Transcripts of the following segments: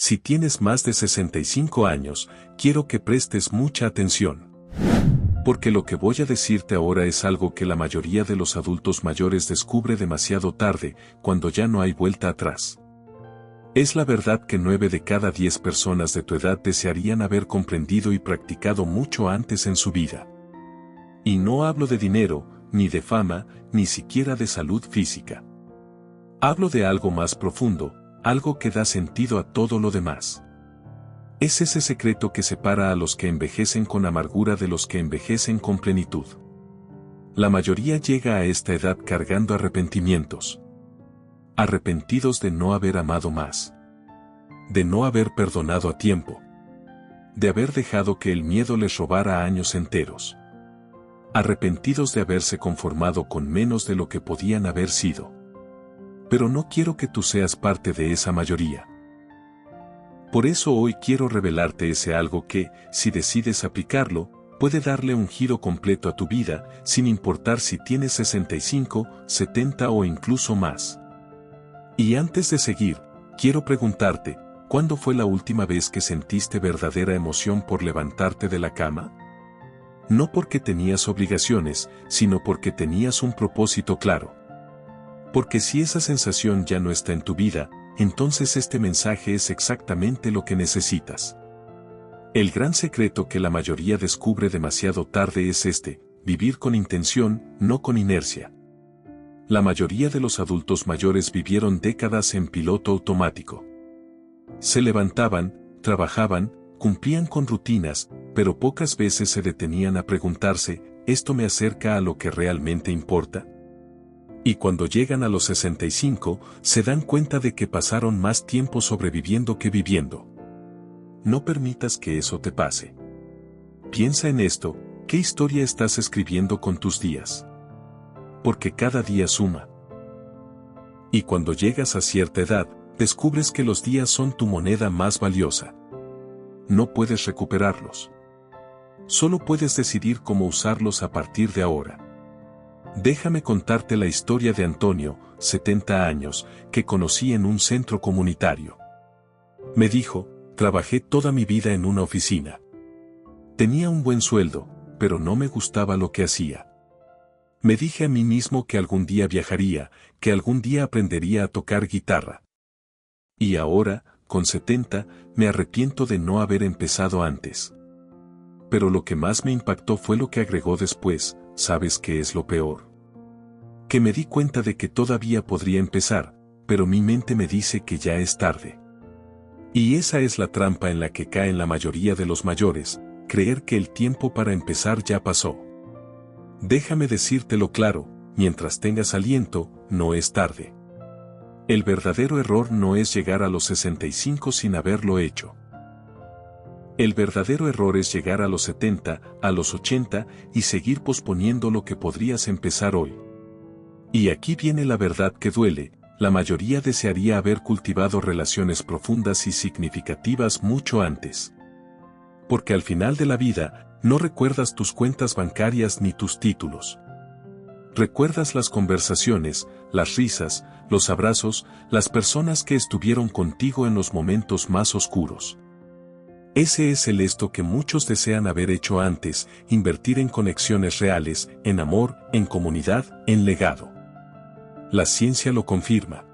Si tienes más de 65 años, quiero que prestes mucha atención. Porque lo que voy a decirte ahora es algo que la mayoría de los adultos mayores descubre demasiado tarde, cuando ya no hay vuelta atrás. Es la verdad que 9 de cada 10 personas de tu edad desearían haber comprendido y practicado mucho antes en su vida. Y no hablo de dinero, ni de fama, ni siquiera de salud física. Hablo de algo más profundo, algo que da sentido a todo lo demás. Es ese secreto que separa a los que envejecen con amargura de los que envejecen con plenitud. La mayoría llega a esta edad cargando arrepentimientos. Arrepentidos de no haber amado más. De no haber perdonado a tiempo. De haber dejado que el miedo les robara años enteros. Arrepentidos de haberse conformado con menos de lo que podían haber sido. Pero no quiero que tú seas parte de esa mayoría. Por eso hoy quiero revelarte ese algo que, si decides aplicarlo, puede darle un giro completo a tu vida, sin importar si tienes 65, 70 o incluso más. Y antes de seguir, quiero preguntarte, ¿cuándo fue la última vez que sentiste verdadera emoción por levantarte de la cama? No porque tenías obligaciones, sino porque tenías un propósito claro. Porque si esa sensación ya no está en tu vida, entonces este mensaje es exactamente lo que necesitas. El gran secreto que la mayoría descubre demasiado tarde es este: vivir con intención, no con inercia. La mayoría de los adultos mayores vivieron décadas en piloto automático. Se levantaban, trabajaban, cumplían con rutinas, pero pocas veces se detenían a preguntarse, ¿esto me acerca a lo que realmente importa? Y cuando llegan a los 65, se dan cuenta de que pasaron más tiempo sobreviviendo que viviendo. No permitas que eso te pase. Piensa en esto, ¿qué historia estás escribiendo con tus días? Porque cada día suma. Y cuando llegas a cierta edad, descubres que los días son tu moneda más valiosa. No puedes recuperarlos. Solo puedes decidir cómo usarlos a partir de ahora. Déjame contarte la historia de Antonio, 70 años, que conocí en un centro comunitario. Me dijo, trabajé toda mi vida en una oficina. Tenía un buen sueldo, pero no me gustaba lo que hacía. Me dije a mí mismo que algún día viajaría, que algún día aprendería a tocar guitarra. Y ahora, con 70, me arrepiento de no haber empezado antes. Pero lo que más me impactó fue lo que agregó después. ¿Sabes qué es lo peor? Que me di cuenta de que todavía podría empezar, pero mi mente me dice que ya es tarde. Y esa es la trampa en la que caen la mayoría de los mayores, creer que el tiempo para empezar ya pasó. Déjame decírtelo claro, mientras tengas aliento, no es tarde. El verdadero error no es llegar a los 65 sin haberlo hecho. El verdadero error es llegar a los 70, a los 80 y seguir posponiendo lo que podrías empezar hoy. Y aquí viene la verdad que duele: la mayoría desearía haber cultivado relaciones profundas y significativas mucho antes. Porque al final de la vida, no recuerdas tus cuentas bancarias ni tus títulos. Recuerdas las conversaciones, las risas, los abrazos, las personas que estuvieron contigo en los momentos más oscuros. Ese es el esto que muchos desean haber hecho antes: invertir en conexiones reales, en amor, en comunidad, en legado. La ciencia lo confirma.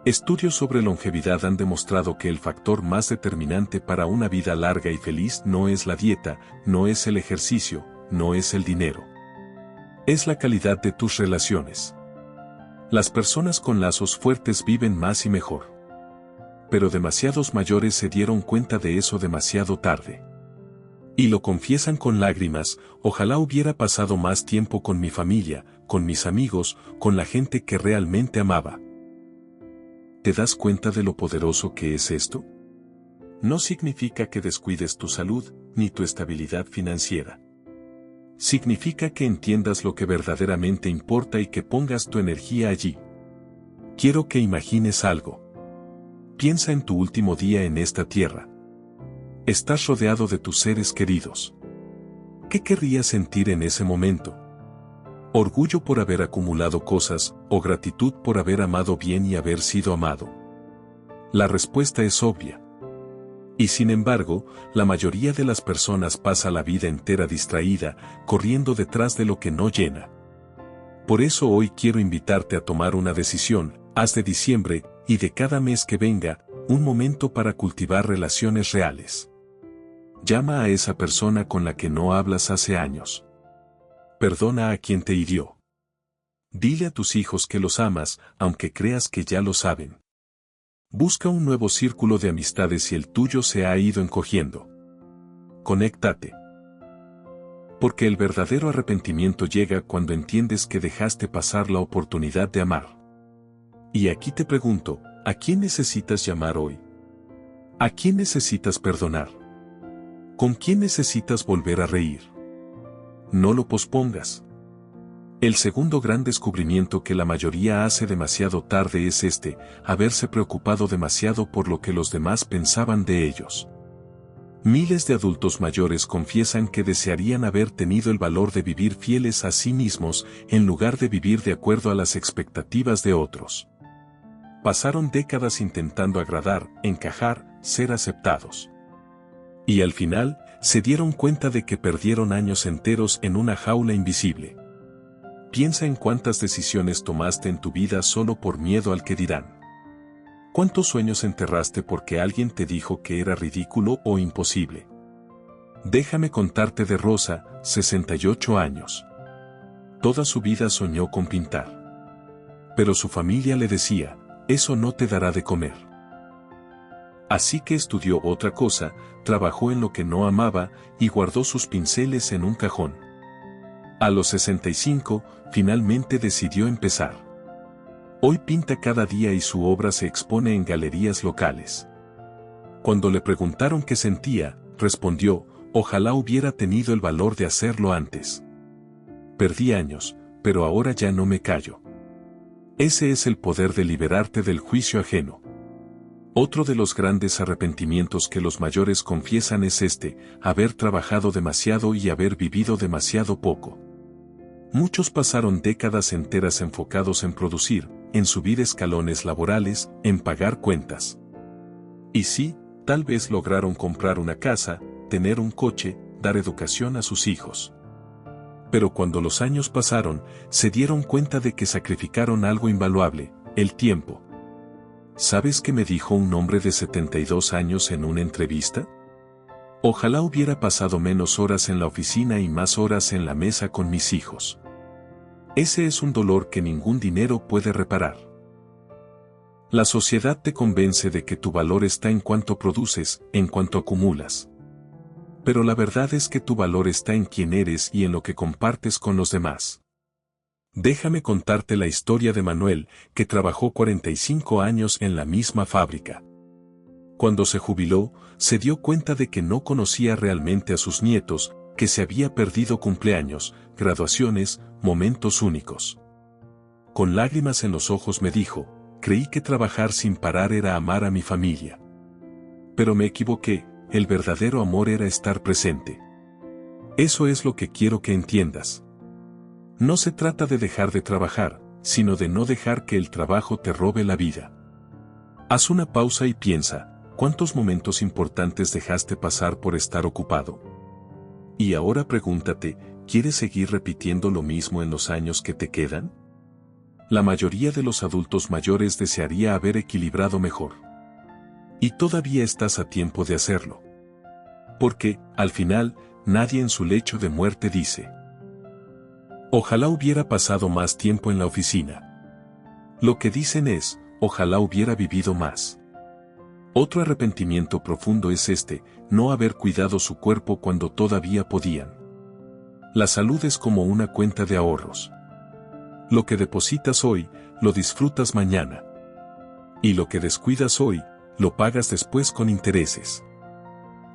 Estudios sobre longevidad han demostrado que el factor más determinante para una vida larga y feliz no es la dieta, no es el ejercicio, no es el dinero. Es la calidad de tus relaciones. Las personas con lazos fuertes viven más y mejor. Pero demasiados mayores se dieron cuenta de eso demasiado tarde. Y lo confiesan con lágrimas: ojalá hubiera pasado más tiempo con mi familia, con mis amigos, con la gente que realmente amaba. ¿Te das cuenta de lo poderoso que es esto? No significa que descuides tu salud, ni tu estabilidad financiera. Significa que entiendas lo que verdaderamente importa y que pongas tu energía allí. Quiero que imagines algo. Piensa en tu último día en esta tierra. Estás rodeado de tus seres queridos. ¿Qué querrías sentir en ese momento? ¿Orgullo por haber acumulado cosas, o gratitud por haber amado bien y haber sido amado? La respuesta es obvia: Y sin embargo, la mayoría de las personas pasa la vida entera distraída, corriendo detrás de lo que no llena. Por eso hoy quiero invitarte a tomar una decisión, haz de diciembre, y de cada mes que venga, un momento para cultivar relaciones reales. Llama a esa persona con la que no hablas hace años. Perdona a quien te hirió. Dile a tus hijos que los amas, aunque creas que ya lo saben. Busca un nuevo círculo de amistades si el tuyo se ha ido encogiendo. Conéctate. Porque el verdadero arrepentimiento llega cuando entiendes que dejaste pasar la oportunidad de amar. Y aquí te pregunto, ¿a quién necesitas llamar hoy? ¿A quién necesitas perdonar? ¿Con quién necesitas volver a reír? No lo pospongas. El segundo gran descubrimiento que la mayoría hace demasiado tarde es haberse preocupado demasiado por lo que los demás pensaban de ellos. Miles de adultos mayores confiesan que desearían haber tenido el valor de vivir fieles a sí mismos en lugar de vivir de acuerdo a las expectativas de otros. Pasaron décadas intentando agradar, encajar, ser aceptados. Y al final, se dieron cuenta de que perdieron años enteros en una jaula invisible. Piensa en cuántas decisiones tomaste en tu vida solo por miedo al que dirán. ¿Cuántos sueños enterraste porque alguien te dijo que era ridículo o imposible? Déjame contarte de Rosa, 68 años. Toda su vida soñó con pintar. Pero su familia le decía, eso no te dará de comer. Así que estudió otra cosa, trabajó en lo que no amaba y guardó sus pinceles en un cajón. A los 65, finalmente decidió empezar. Hoy pinta cada día y su obra se expone en galerías locales. Cuando le preguntaron qué sentía, respondió, ojalá hubiera tenido el valor de hacerlo antes. Perdí años, pero ahora ya no me callo. Ese es el poder de liberarte del juicio ajeno. Otro de los grandes arrepentimientos que los mayores confiesan es haber trabajado demasiado y haber vivido demasiado poco. Muchos pasaron décadas enteras enfocados en producir, en subir escalones laborales, en pagar cuentas. Y sí, tal vez lograron comprar una casa, tener un coche, dar educación a sus hijos. Pero cuando los años pasaron, se dieron cuenta de que sacrificaron algo invaluable, el tiempo. ¿Sabes qué me dijo un hombre de 72 años en una entrevista? Ojalá hubiera pasado menos horas en la oficina y más horas en la mesa con mis hijos. Ese es un dolor que ningún dinero puede reparar. La sociedad te convence de que tu valor está en cuanto produces, en cuanto acumulas. Pero la verdad es que tu valor está en quién eres y en lo que compartes con los demás. Déjame contarte la historia de Manuel, que trabajó 45 años en la misma fábrica. Cuando se jubiló, se dio cuenta de que no conocía realmente a sus nietos, que se había perdido cumpleaños, graduaciones, momentos únicos. Con lágrimas en los ojos me dijo, creí que trabajar sin parar era amar a mi familia. Pero me equivoqué, el verdadero amor era estar presente. Eso es lo que quiero que entiendas. No se trata de dejar de trabajar, sino de no dejar que el trabajo te robe la vida. Haz una pausa y piensa, ¿cuántos momentos importantes dejaste pasar por estar ocupado? Y ahora pregúntate, ¿quieres seguir repitiendo lo mismo en los años que te quedan? La mayoría de los adultos mayores desearía haber equilibrado mejor. Y todavía estás a tiempo de hacerlo. Porque, al final, nadie en su lecho de muerte dice: ojalá hubiera pasado más tiempo en la oficina. Lo que dicen es: ojalá hubiera vivido más. Otro arrepentimiento profundo es no haber cuidado su cuerpo cuando todavía podían. La salud es como una cuenta de ahorros. Lo que depositas hoy, lo disfrutas mañana. Y lo que descuidas hoy, lo pagas después con intereses.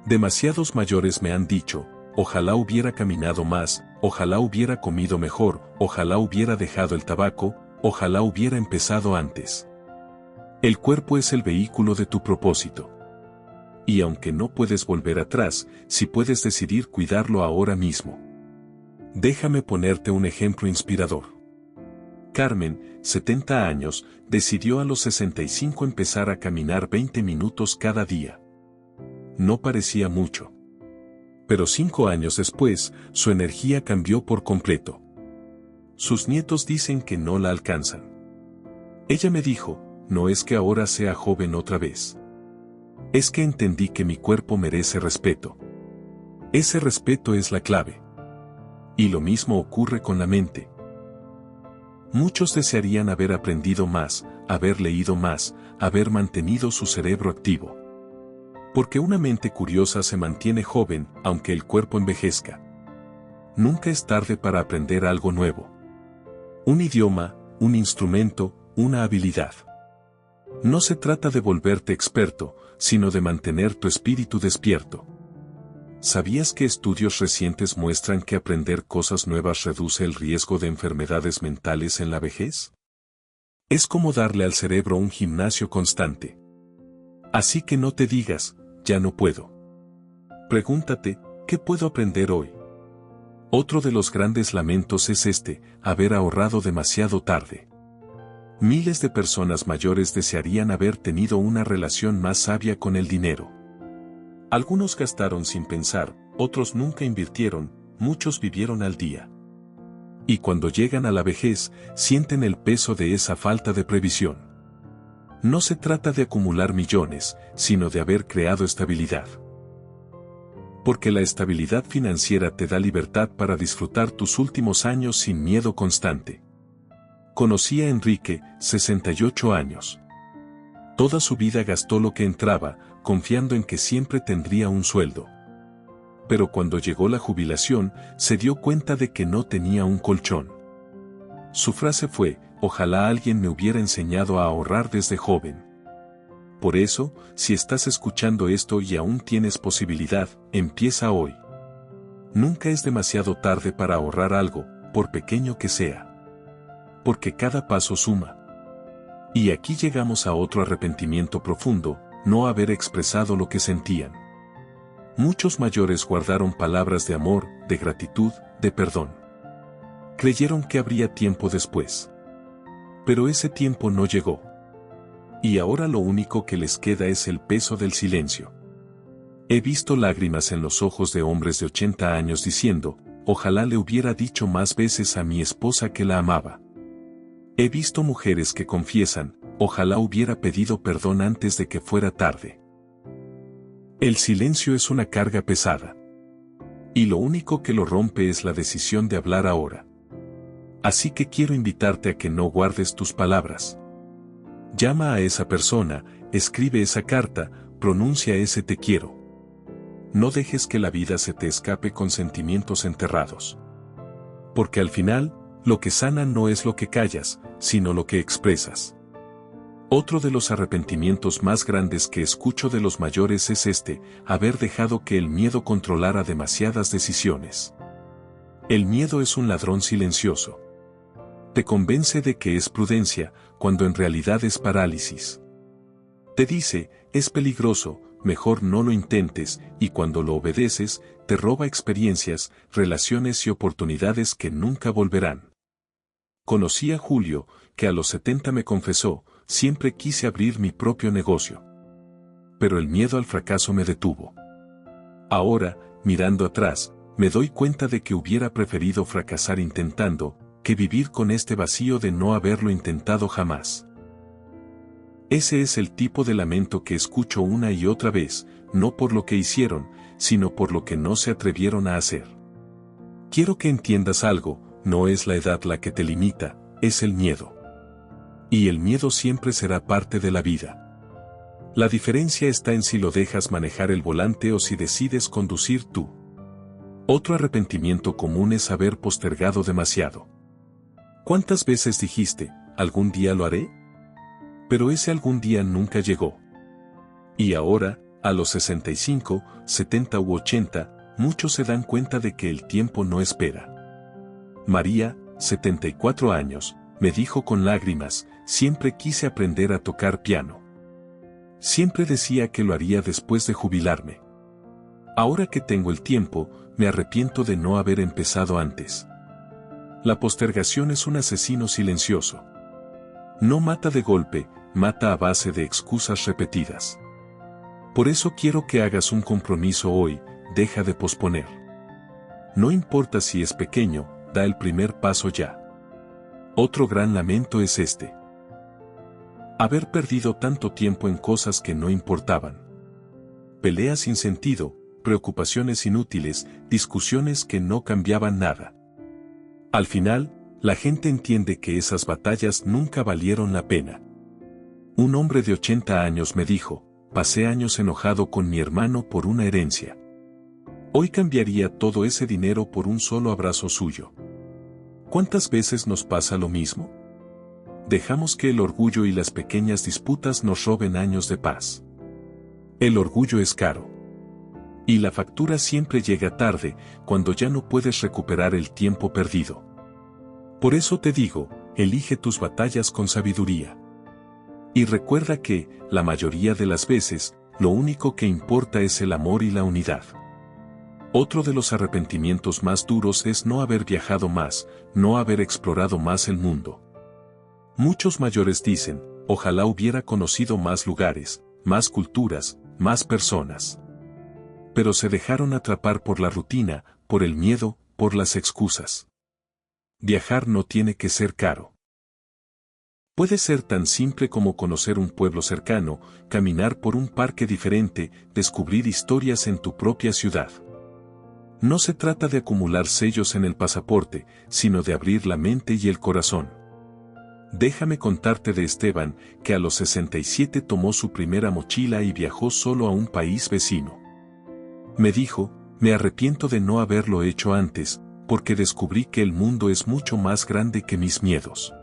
Demasiados mayores me han dicho: ojalá hubiera caminado más, ojalá hubiera comido mejor, ojalá hubiera dejado el tabaco, ojalá hubiera empezado antes. El cuerpo es el vehículo de tu propósito. Y aunque no puedes volver atrás, sí puedes decidir cuidarlo ahora mismo. Déjame ponerte un ejemplo inspirador. Carmen, 70 años, decidió a los 65 empezar a caminar 20 minutos cada día. no parecía mucho. Pero 5 años después, su energía cambió por completo. Sus nietos dicen que no la alcanzan. Ella me dijo, no es que ahora sea joven otra vez. Es que entendí que mi cuerpo merece respeto. Ese respeto es la clave. Y lo mismo ocurre con la mente. Muchos desearían haber aprendido más, haber leído más, haber mantenido su cerebro activo. Porque una mente curiosa se mantiene joven, aunque el cuerpo envejezca. Nunca es tarde para aprender algo nuevo. Un idioma, un instrumento, una habilidad. No se trata de volverte experto, sino de mantener tu espíritu despierto. ¿Sabías que estudios recientes muestran que aprender cosas nuevas reduce el riesgo de enfermedades mentales en la vejez? Es como darle al cerebro un gimnasio constante. Así que no te digas, ya no puedo. Pregúntate, ¿qué puedo aprender hoy? Otro de los grandes lamentos es haber ahorrado demasiado tarde. Miles de personas mayores desearían haber tenido una relación más sabia con el dinero. Algunos gastaron sin pensar, otros nunca invirtieron, muchos vivieron al día. Y cuando llegan a la vejez, sienten el peso de esa falta de previsión. No se trata de acumular millones, sino de haber creado estabilidad. Porque la estabilidad financiera te da libertad para disfrutar tus últimos años sin miedo constante. Conocí a Enrique, 68 años. Toda su vida gastó lo que entraba, confiando en que siempre tendría un sueldo. Pero cuando llegó la jubilación, se dio cuenta de que no tenía un colchón. Su frase fue, ojalá alguien me hubiera enseñado a ahorrar desde joven. Por eso, si estás escuchando esto y aún tienes posibilidad, empieza hoy. Nunca es demasiado tarde para ahorrar algo, por pequeño que sea. Porque cada paso suma. Y aquí llegamos a otro arrepentimiento profundo, no haber expresado lo que sentían. Muchos mayores guardaron palabras de amor, de gratitud, de perdón. Creyeron que habría tiempo después. Pero ese tiempo no llegó. Y ahora lo único que les queda es el peso del silencio. He visto lágrimas en los ojos de hombres de 80 años diciendo, ojalá le hubiera dicho más veces a mi esposa que la amaba. He visto mujeres que confiesan, ojalá hubiera pedido perdón antes de que fuera tarde. El silencio es una carga pesada. Y lo único que lo rompe es la decisión de hablar ahora. Así que quiero invitarte a que no guardes tus palabras. Llama a esa persona, escribe esa carta, pronuncia ese te quiero. No dejes que la vida se te escape con sentimientos enterrados. Porque al final, lo que sana no es lo que callas, sino lo que expresas. Otro de los arrepentimientos más grandes que escucho de los mayores es haber dejado que el miedo controlara demasiadas decisiones. El miedo es un ladrón silencioso. Te convence de que es prudencia, cuando en realidad es parálisis. Te dice, es peligroso, mejor no lo intentes, y cuando lo obedeces, te roba experiencias, relaciones y oportunidades que nunca volverán. Conocí a Julio, que a los 70 me confesó, siempre quise abrir mi propio negocio. Pero el miedo al fracaso me detuvo. Ahora, mirando atrás, me doy cuenta de que hubiera preferido fracasar intentando, que vivir con este vacío de no haberlo intentado jamás. Ese es el tipo de lamento que escucho una y otra vez, no por lo que hicieron, sino por lo que no se atrevieron a hacer. Quiero que entiendas algo, no es la edad la que te limita, es el miedo. Y el miedo siempre será parte de la vida. La diferencia está en si lo dejas manejar el volante o si decides conducir tú. Otro arrepentimiento común es haber postergado demasiado. ¿Cuántas veces dijiste, algún día lo haré? Pero ese algún día nunca llegó. Y ahora, a los 65, 70 u 80, muchos se dan cuenta de que el tiempo no espera. María, 74 años, me dijo con lágrimas, siempre quise aprender a tocar piano. Siempre decía que lo haría después de jubilarme. Ahora que tengo el tiempo, me arrepiento de no haber empezado antes. La postergación es un asesino silencioso. No mata de golpe, mata a base de excusas repetidas. Por eso quiero que hagas un compromiso hoy, deja de posponer. No importa si es pequeño, da el primer paso ya. Otro gran lamento es este. Haber perdido tanto tiempo en cosas que no importaban. Peleas sin sentido, preocupaciones inútiles, discusiones que no cambiaban nada. Al final, la gente entiende que esas batallas nunca valieron la pena. Un hombre de 80 años me dijo, pasé años enojado con mi hermano por una herencia. Hoy cambiaría todo ese dinero por un solo abrazo suyo. ¿Cuántas veces nos pasa lo mismo? Dejamos que el orgullo y las pequeñas disputas nos roben años de paz. El orgullo es caro. Y la factura siempre llega tarde, cuando ya no puedes recuperar el tiempo perdido. Por eso te digo, elige tus batallas con sabiduría. Y recuerda que, la mayoría de las veces, lo único que importa es el amor y la unidad. Otro de los arrepentimientos más duros es no haber viajado más, no haber explorado más el mundo. Muchos mayores dicen, ojalá hubiera conocido más lugares, más culturas, más personas. Pero se dejaron atrapar por la rutina, por el miedo, por las excusas. Viajar no tiene que ser caro. Puede ser tan simple como conocer un pueblo cercano, caminar por un parque diferente, descubrir historias en tu propia ciudad. No se trata de acumular sellos en el pasaporte, sino de abrir la mente y el corazón. Déjame contarte de Esteban, que a los 67 tomó su primera mochila y viajó solo a un país vecino. Me dijo, me arrepiento de no haberlo hecho antes, porque descubrí que el mundo es mucho más grande que mis miedos.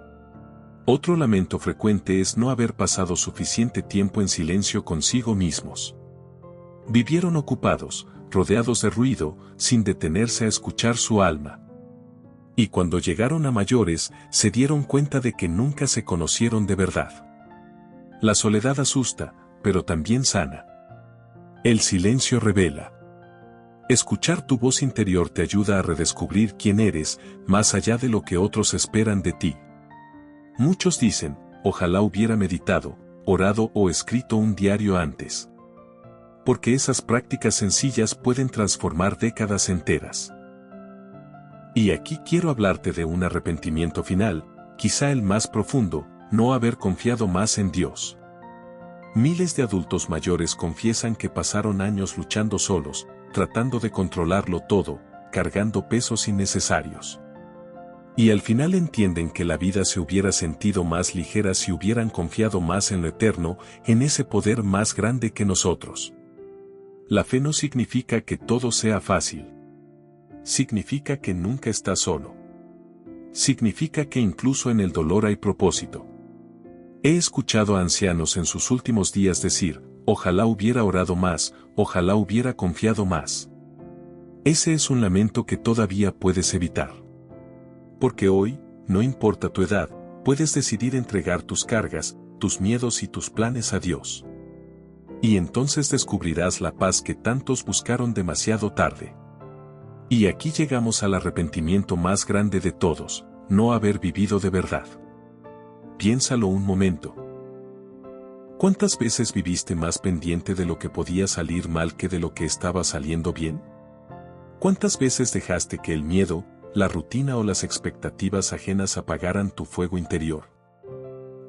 Otro lamento frecuente es no haber pasado suficiente tiempo en silencio consigo mismos. Vivieron ocupados, rodeados de ruido, sin detenerse a escuchar su alma. Y cuando llegaron a mayores, se dieron cuenta de que nunca se conocieron de verdad. La soledad asusta, pero también sana. El silencio revela. Escuchar tu voz interior te ayuda a redescubrir quién eres, más allá de lo que otros esperan de ti. Muchos dicen, ojalá hubiera meditado, orado o escrito un diario antes. Porque esas prácticas sencillas pueden transformar décadas enteras. Y aquí quiero hablarte de un arrepentimiento final, quizá el más profundo, no haber confiado más en Dios. Miles de adultos mayores confiesan que pasaron años luchando solos, tratando de controlarlo todo, cargando pesos innecesarios. Y al final entienden que la vida se hubiera sentido más ligera si hubieran confiado más en lo eterno, en ese poder más grande que nosotros. La fe no significa que todo sea fácil. Significa que nunca estás solo. Significa que incluso en el dolor hay propósito. He escuchado a ancianos en sus últimos días decir, ojalá hubiera orado más, ojalá hubiera confiado más. Ese es un lamento que todavía puedes evitar. Porque hoy, no importa tu edad, puedes decidir entregar tus cargas, tus miedos y tus planes a Dios. Y entonces descubrirás la paz que tantos buscaron demasiado tarde. Y aquí llegamos al arrepentimiento más grande de todos, no haber vivido de verdad. Piénsalo un momento. ¿Cuántas veces viviste más pendiente de lo que podía salir mal que de lo que estaba saliendo bien? ¿Cuántas veces dejaste que el miedo, la rutina o las expectativas ajenas apagaran tu fuego interior?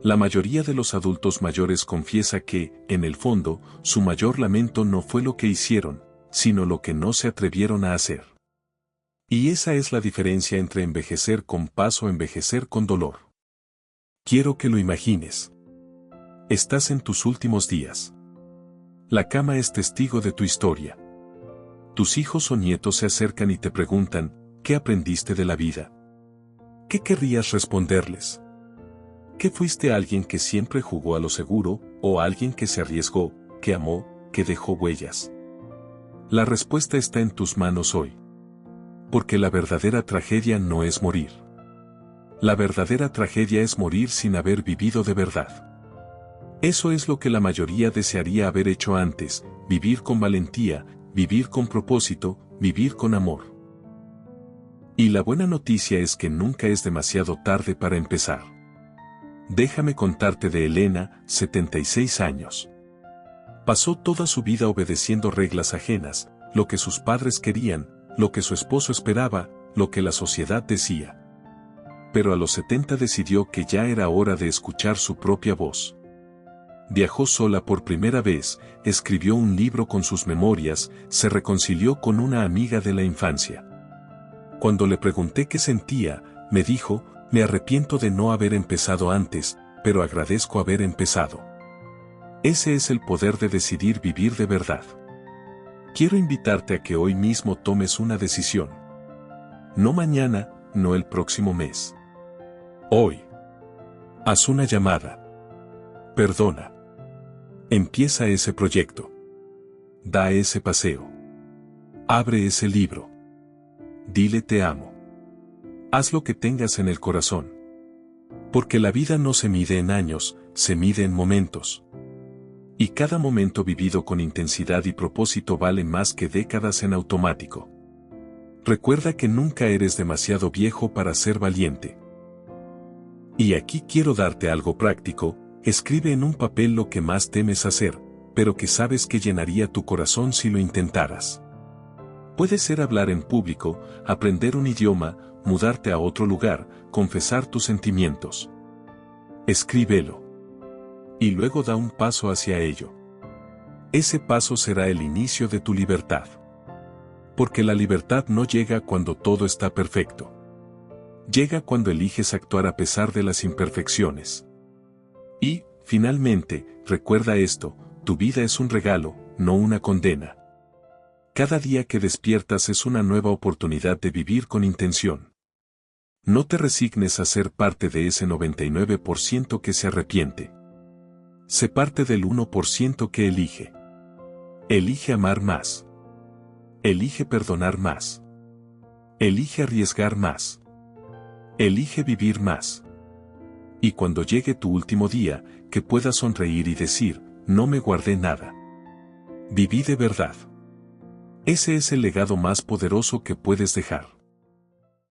La mayoría de los adultos mayores confiesa que, en el fondo, su mayor lamento no fue lo que hicieron, sino lo que no se atrevieron a hacer. Y esa es la diferencia entre envejecer con paz o envejecer con dolor. Quiero que lo imagines. Estás en tus últimos días. La cama es testigo de tu historia. Tus hijos o nietos se acercan y te preguntan, ¿qué aprendiste de la vida? ¿Qué querrías responderles? ¿Que fuiste alguien que siempre jugó a lo seguro, o alguien que se arriesgó, que amó, que dejó huellas? La respuesta está en tus manos hoy. Porque la verdadera tragedia no es morir. La verdadera tragedia es morir sin haber vivido de verdad. Eso es lo que la mayoría desearía haber hecho antes, vivir con valentía, vivir con propósito, vivir con amor. Y la buena noticia es que nunca es demasiado tarde para empezar. Déjame contarte de Elena, 76 años. Pasó toda su vida obedeciendo reglas ajenas, lo que sus padres querían, lo que su esposo esperaba, lo que la sociedad decía. Pero a los 70 decidió que ya era hora de escuchar su propia voz. Viajó sola por primera vez, escribió un libro con sus memorias, se reconcilió con una amiga de la infancia. Cuando le pregunté qué sentía, me dijo, me arrepiento de no haber empezado antes, pero agradezco haber empezado. Ese es el poder de decidir vivir de verdad. Quiero invitarte a que hoy mismo tomes una decisión. No mañana, no el próximo mes. Hoy. Haz una llamada. Perdona. Empieza ese proyecto. Da ese paseo. Abre ese libro. Dile te amo. Haz lo que tengas en el corazón. Porque la vida no se mide en años, se mide en momentos. Y cada momento vivido con intensidad y propósito vale más que décadas en automático. Recuerda que nunca eres demasiado viejo para ser valiente. Y aquí quiero darte algo práctico, escribe en un papel lo que más temes hacer, pero que sabes que llenaría tu corazón si lo intentaras. Puede ser hablar en público, aprender un idioma, mudarte a otro lugar, confesar tus sentimientos. Escríbelo. Y luego da un paso hacia ello. Ese paso será el inicio de tu libertad. Porque la libertad no llega cuando todo está perfecto. Llega cuando eliges actuar a pesar de las imperfecciones. Y, finalmente, recuerda esto, tu vida es un regalo, no una condena. Cada día que despiertas es una nueva oportunidad de vivir con intención. No te resignes a ser parte de ese 99% que se arrepiente. Sé parte del 1% que elige. Elige amar más. Elige perdonar más. Elige arriesgar más. Elige vivir más. Y cuando llegue tu último día, que puedas sonreír y decir, no me guardé nada. Viví de verdad. Ese es el legado más poderoso que puedes dejar.